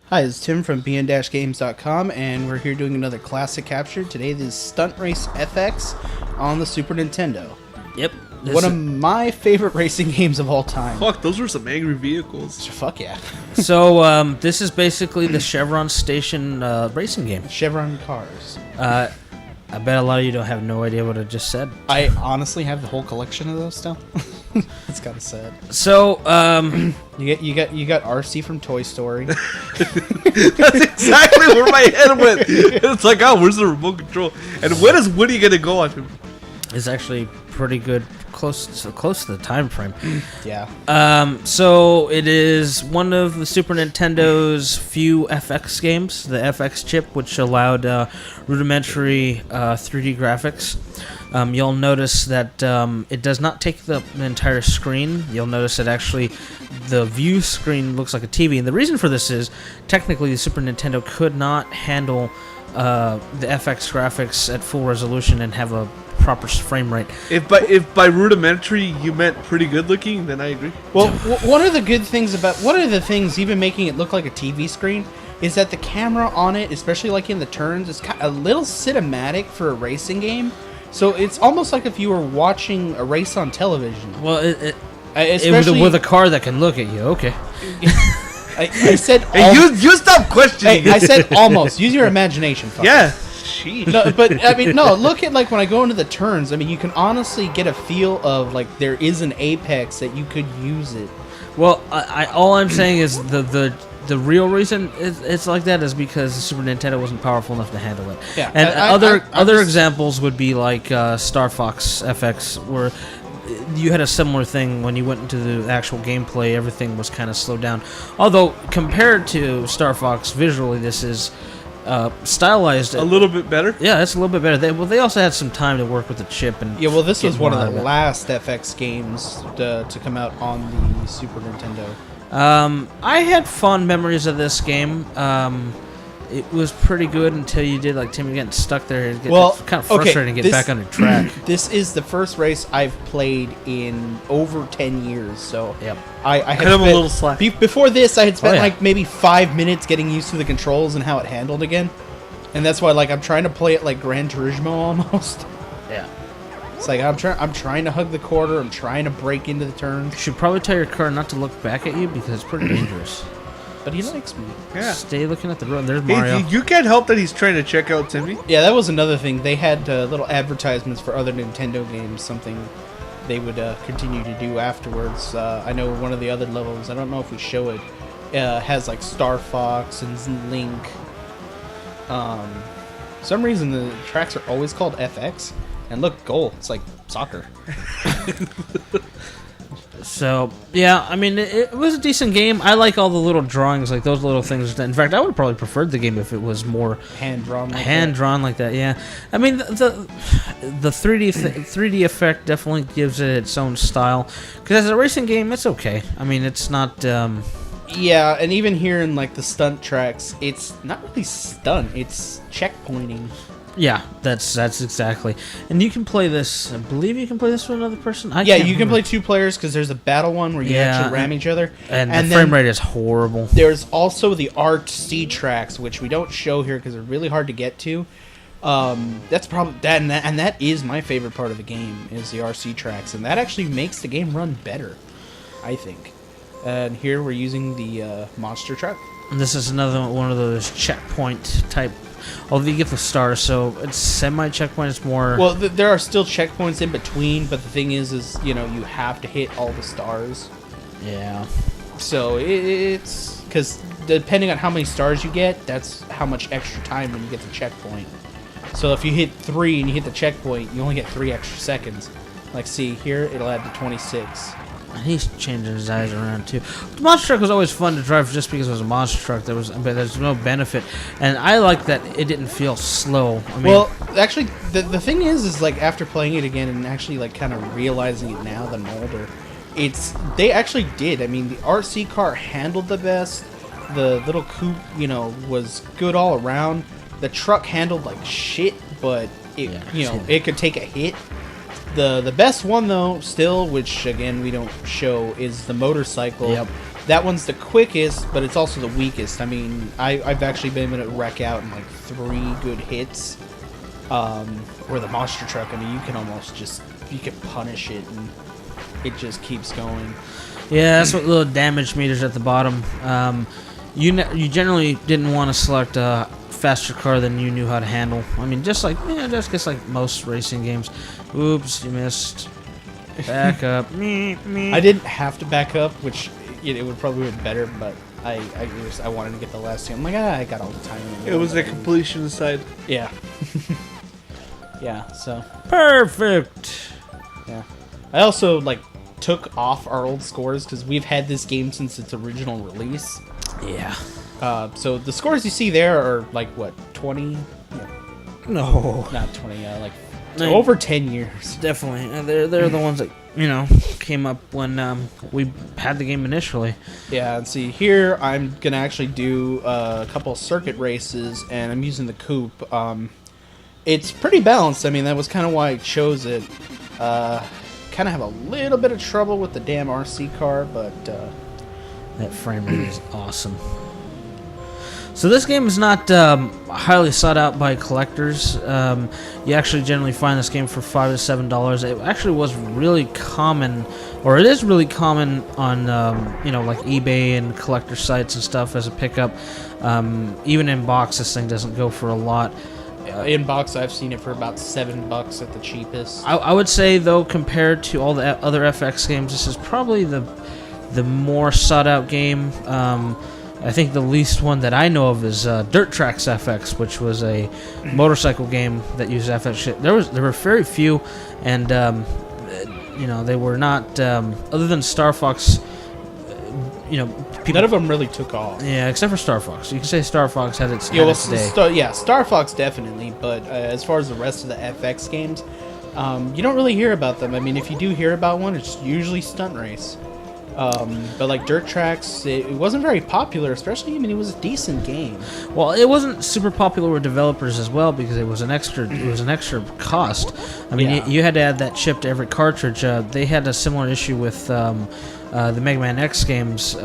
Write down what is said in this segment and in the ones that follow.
Hi, it's Tim from bn-games.com, and we're here doing another classic capture. Today, this is Stunt Race FX on the Super Nintendo. Yep. One of my favorite racing games of all time. Fuck, those were some angry vehicles. Fuck yeah. So, this is basically the Chevron Station racing game. Chevron cars. I bet a lot of you don't have no idea what I just said. I honestly have the whole collection of those still. It's kind of sad. So, You got RC from Toy Story. That's exactly where my head went. It's like, oh, where's the remote control? And when is Woody gonna go on him? it's actually pretty good, close to the time frame. Yeah. So it is one of the Super Nintendo's few FX games, the FX chip, which allowed rudimentary 3D graphics. You'll notice that it does not take the entire screen. You'll notice that actually the view screen looks like a TV. And the reason for this is, technically, the Super Nintendo could not handle the FX graphics at full resolution and have a proper frame rate. If by rudimentary you meant pretty good looking, then I agree. Well, one of the good things about, one of the things even making it look like a TV screen is that the camera on it, especially like in the turns, is kind of a little cinematic for a racing game. So it's almost like if you were watching a race on television. Well, it with a car that can look at you. Okay. I said. Hey, you stop questioning. Hey, I said almost. Use your imagination. Fucker. Yeah. Sheesh. No, but I mean, no. Look at like when I go into the turns. I mean, you can honestly get a feel of like there is an apex that you could use it. Well, all I'm saying is the real reason it's like that is because the Super Nintendo wasn't powerful enough to handle it. Yeah, and other just... examples would be like Star Fox FX, where you had a similar thing when you went into the actual gameplay. Everything was kind of slowed down. Although compared to Star Fox visually, this is stylized a little bit better. Yeah, it's a little bit better. They also had some time to work with the chip and yeah. Well, this was one of the last FX games to come out on the Super Nintendo. I had fond memories of this game. It was pretty good until you did, like, Tim, you're getting stuck there. It's kind of frustrating to get back on your track. This is the first race I've played in over 10 years, so yep. I had spent, a little slack. Before this, I had spent like maybe 5 minutes getting used to the controls and how it handled again, and that's why like I'm trying to play it like Gran Turismo almost. Yeah. It's like I'm trying to hug the quarter. I'm trying to break into the turns. You should probably tell your car not to look back at you because it's pretty dangerous. But he likes me. Yeah. Stay looking at the road. There's Mario. Hey, you can't help that he's trying to check out Timmy. Yeah, that was another thing. They had little advertisements for other Nintendo games, something they would continue to do afterwards. I know one of the other levels, I don't know if we show it, has like Star Fox and Link. For some reason, the tracks are always called FX. And look, goal. It's like soccer. So, yeah, I mean, it was a decent game. I like all the little drawings, like those little things. In fact, I would have probably preferred the game if it was more hand-drawn like that, yeah. I mean, the 3D effect definitely gives it its own style. Because as a racing game, it's okay. I mean, it's not... Yeah, and even here in, like, the stunt tracks, it's not really stunt. It's checkpointing. Yeah, that's exactly. And you can play this, I believe you can play this with another person? Yeah, you can play 2 players because there's a battle one where you actually ram each other. And the frame rate is horrible. There's also the RC tracks, which we don't show here because they're really hard to get to. That's probably and that is my favorite part of the game, is the RC tracks. And that actually makes the game run better, I think. And here we're using the monster truck. And this is another one of those checkpoint type. Although you get the stars, so it's semi-checkpoint. It's more. Well, there are still checkpoints in between, but the thing is you know, you have to hit all the stars. Yeah. So it's because depending on how many stars you get, that's how much extra time when you get the checkpoint. So if you hit 3 and you hit the checkpoint, you only get 3 extra seconds. Like, see here, it'll add to 26. And he's changing his eyes around too. The monster truck was always fun to drive just because it was a monster truck. There's no benefit, and I like that it didn't feel slow. I mean, well, actually, the thing is like after playing it again and actually like kind of realizing it now that I'm older, they actually did. I mean, the RC car handled the best. The little coupe, you know, was good all around. The truck handled like shit, but it could take a hit. The best one though, still, which again we don't show, is the motorcycle. Yep. That one's the quickest, but it's also the weakest. I mean, I've actually been able to wreck out in like 3 good hits. Or the monster truck, I mean, you can almost just, you can punish it and it just keeps going. Yeah, that's what little damage meters at the bottom. You generally didn't want to select a faster car than you knew how to handle. I mean, just like most racing games. Oops, you missed. Back up. I didn't have to back up, which it would probably be better, but I wanted to get the last thing. I'm like, I got all the time. It was a completion side. Yeah. Yeah, so. Perfect. Yeah. I also, like, took off our old scores because we've had this game since its original release. Yeah. So the scores you see there are, like, what, 20? Yeah. No. Not 20, like, No. over 10 years. Definitely. They're the ones that, came up when we had the game initially. Yeah, and see, here I'm going to actually do a couple circuit races, and I'm using the coupe. It's pretty balanced. I mean, that was kind of why I chose it. Kind of have a little bit of trouble with the damn RC car, but... That frame rate is awesome. So this game is not highly sought out by collectors. You actually generally find this game for $5 to $7. It actually was really common, or it is really common on like eBay and collector sites and stuff as a pickup. Even in box, this thing doesn't go for a lot. In box, I've seen it for about $7 at the cheapest. I would say though, compared to all the other FX games, this is probably the more sought out game. I think the least one that I know of is Dirt Tracks FX, which was a motorcycle game that used FX shit. There were very few, and they were not other than Star Fox. People, none of them really took off. Yeah, except for Star Fox. You can say Star Fox had its day. Star Fox definitely, but as far as the rest of the FX games, you don't really hear about them. I mean, if you do hear about one, it's usually Stunt Race. But like Dirt Tracks, it wasn't very popular, especially, I mean, it was a decent game. Well, it wasn't super popular with developers as well because it was an extra cost. I mean, Yeah. you had to add that chip to every cartridge. They had a similar issue with the Mega Man X games,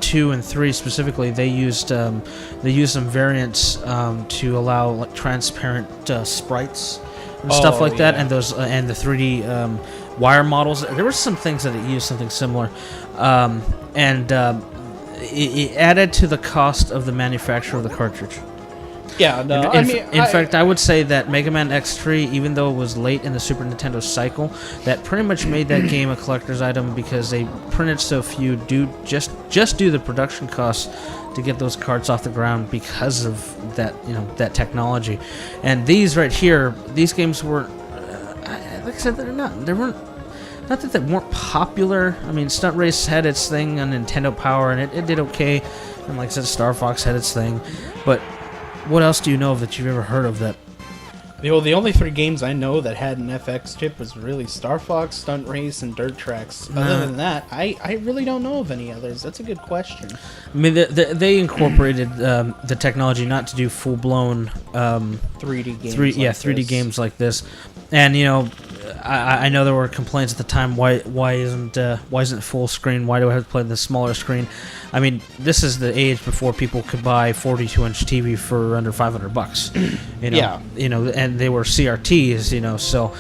2 and 3 specifically. They used some variants to allow like transparent sprites and stuff like that, yeah. and those and the 3D wire models. There were some things that it used something similar, it added to the cost of the manufacture of the cartridge. Yeah, no, In fact, I would say that Mega Man X3, even though it was late in the Super Nintendo cycle, that pretty much made that game a collector's item because they printed so few just due the production costs to get those carts off the ground because of that that technology. And these right here, these games were, like I said, they weren't. Not that they weren't popular. I mean, Stunt Race had its thing on Nintendo Power, and it did okay. And like I said, Star Fox had its thing. But what else do you know that you've ever heard of that? The only 3 games I know that had an FX chip was really Star Fox, Stunt Race, and Dirt Tracks. Other than that, I really don't know of any others. That's a good question. I mean, they incorporated the technology not to do full-blown 3D games. 3D games like this. And I know there were complaints at the time. Why isn't it full screen? Why do I have to play the smaller screen? I mean, this is the age before people could buy 42-inch TV for under $500. Yeah. And they were CRTs. So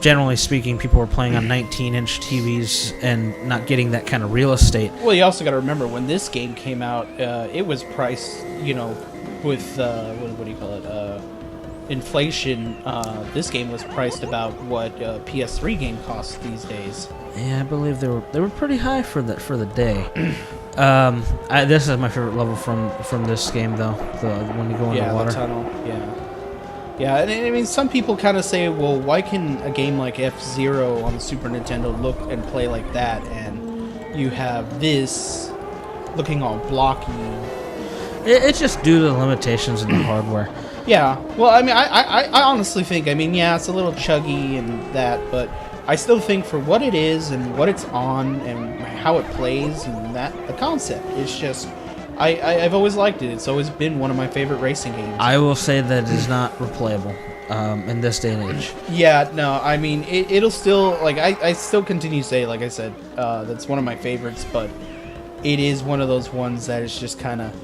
generally speaking, people were playing on 19-inch TVs and not getting that kind of real estate. Well, you also got to remember when this game came out, it was priced, with what do you call it? Inflation. This game was priced about what a PS3 game costs these days. Yeah, I believe they were pretty high for the day. This is my favorite level from this game, though. When you go in the water. The tunnel. Yeah. And I mean, some people kind of say, well, why can a game like F-Zero on the Super Nintendo look and play like that, and you have this looking all blocky? It's just due to the limitations in the hardware. Yeah, well, I mean, I honestly think, it's a little chuggy and that, but I still think for what it is and what it's on and how it plays and the concept, it's just, I've always liked it. It's always been one of my favorite racing games. I will say that it is not replayable. in this day and age. Yeah, no, I mean, it'll still, like, I still continue to say, like I said, that's one of my favorites, but it is one of those ones that is just kind of,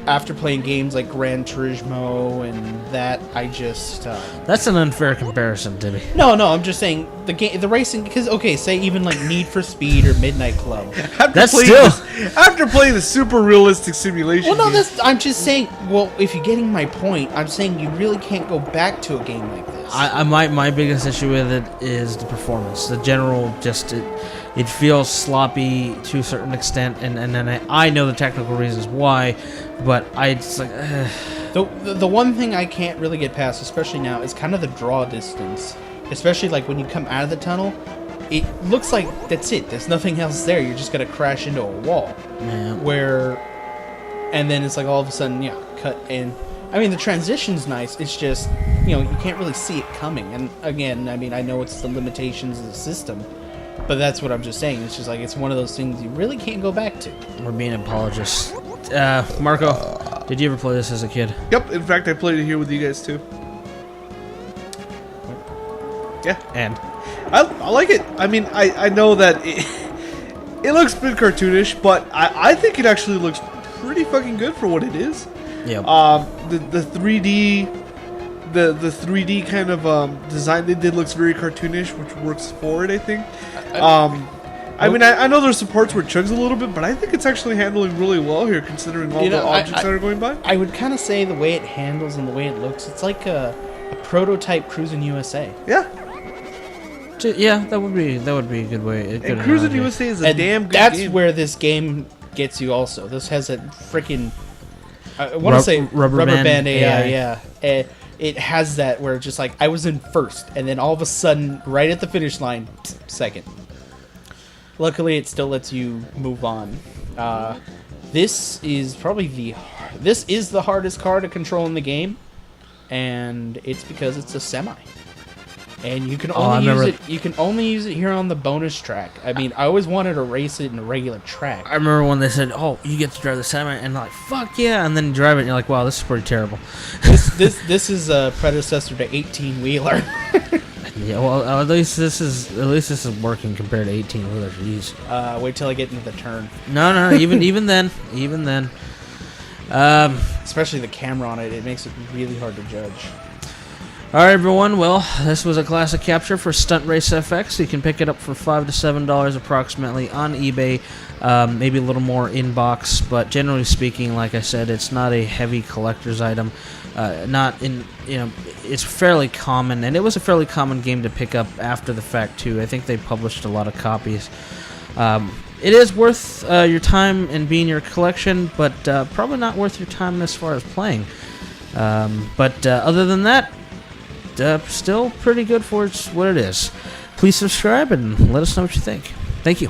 after playing games like Gran Turismo and that, I just... That's an unfair comparison, Timmy. No, I'm just saying, the racing, because, okay, say even like Need for Speed or Midnight Club. After playing the super realistic simulation Well, no, game. I'm just saying, well, if you're getting my point, I'm saying you really can't go back to a game like this. My biggest issue with it is the performance. The general, just it feels sloppy to a certain extent, and then I know the technical reasons why, but I just like... The one thing I can't really get past, especially now, is kind of the draw distance. Especially like when you come out of the tunnel, it looks like that's it. There's nothing else there. You're just gonna crash into a wall. Yeah. And then it's like all of a sudden, yeah, cut in. I mean, the transition's nice. It's just, you can't really see it coming. And again, I mean, I know it's the limitations of the system, but that's what I'm just saying. It's just like, it's one of those things you really can't go back to. We're being apologists. Marco, did you ever play this as a kid? Yep, in fact, I played it here with you guys too. Yeah. And? I like it. I mean, I know that it looks a bit cartoonish, but I think it actually looks pretty fucking good for what it is. Yeah. The 3D, the 3D kind of design they did looks very cartoonish, which works for it, I think. I mean, I know there's some parts where it chugs a little bit, but I think it's actually handling really well here, considering all the objects that are going by. I would kind of say the way it handles and the way it looks, it's like a prototype Cruisin' USA. Yeah. Yeah, that would be a good way. And Cruisin' USA is a damn good that's game. where this game gets you also. This has a freaking... I want to say rubber band AI, yeah. It has that where just like, I was in first, and then all of a sudden, right at the finish line, second. Luckily, it still lets you move on. This is probably the hardest car to control in the game, and it's because it's a semi. And you can only use it. You can only use it here on the bonus track. I mean, I always wanted to race it in a regular track. I remember when they said, "Oh, you get to drive the semi," and I'm like, "Fuck yeah!" And then you drive it, and you're like, "Wow, this is pretty terrible." This is a predecessor to 18-wheeler. Yeah, well, at least this is working compared to 18-wheeler. Jeez. Wait till I get into the turn. No, even then. Especially the camera on it, it makes it really hard to judge. All right, everyone. Well, this was a classic capture for Stunt Race FX. You can pick it up for $5 to $7 approximately on eBay. Maybe a little more in box, but generally speaking, like I said, it's not a heavy collector's item. It's fairly common, and it was a fairly common game to pick up after the fact too. I think they published a lot of copies. It is worth your time and being your collection, but probably not worth your time as far as playing. But other than that, still pretty good for what it is. Please subscribe and let us know what you think. Thank you.